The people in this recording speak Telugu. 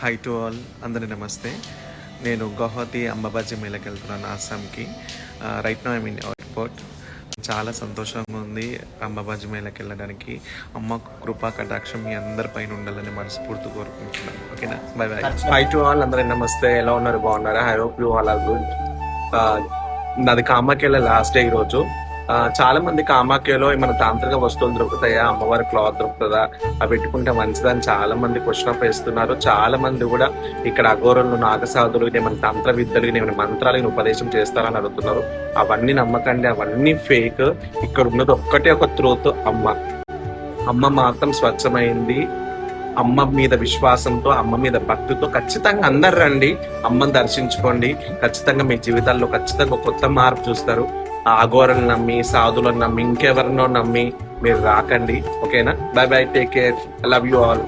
హై టు ఆల్, అందరి నమస్తే. నేను గౌహతి అంబాబాజీ మేళకి వెళ్తున్నాను, అస్సాంకి. Right now I mean airport. చాలా సంతోషంగా ఉంది అంబాబాజీ మేళకి వెళ్ళడానికి. అమ్మ కృపా కటాక్షం మీ అందరిపైన ఉండాలని మనస్ఫూర్తి కోరుకుంటున్నాను. ఓకేనా, bye bye. Hi to all, అందరి నమస్తే. ఎలా ఉన్నారు? బాగున్నారా? I hope you all are good. నాది కామాఖ్యలో లాస్ట్ డే ఈరోజు. చాలా మంది కామాఖ్యలో ఏమైనా తాంత్రిక వస్తువులు దొరుకుతాయా, అమ్మవారి క్లాత్ దొరుకుతుందా, అవి పెట్టుకుంటే మంచిదని చాలా మంది క్వశ్చన్ అప్ వేస్తున్నారు. చాలా మంది కూడా ఇక్కడ అఘోరులు, నాగసాధులు, ఏమైనా తంత్ర విద్యలు, ఏమైనా మంత్రాలను ఉపదేశం చేస్తారని అడుగుతున్నారు. అవన్నీ నమ్మకండి, అవన్నీ ఫేక్. ఇక్కడ ఉన్నది ఒక్కటే ఒక త్రోత్, అమ్మ మాత్రం స్వచ్ఛమైంది. అమ్మ మీద విశ్వాసంతో, అమ్మ మీద భక్తితో ఖచ్చితంగా అందరు రండి, అమ్మని దర్శించుకోండి. ఖచ్చితంగా మీ జీవితాల్లో ఖచ్చితంగా కొత్త మార్పు చూస్తారు. అఘోరను నమ్మి, సాధులను నమ్మి, ఇంకెవరినో నమ్మి మీరు రాకండి. ఓకేనా, bye by, take care, love you all.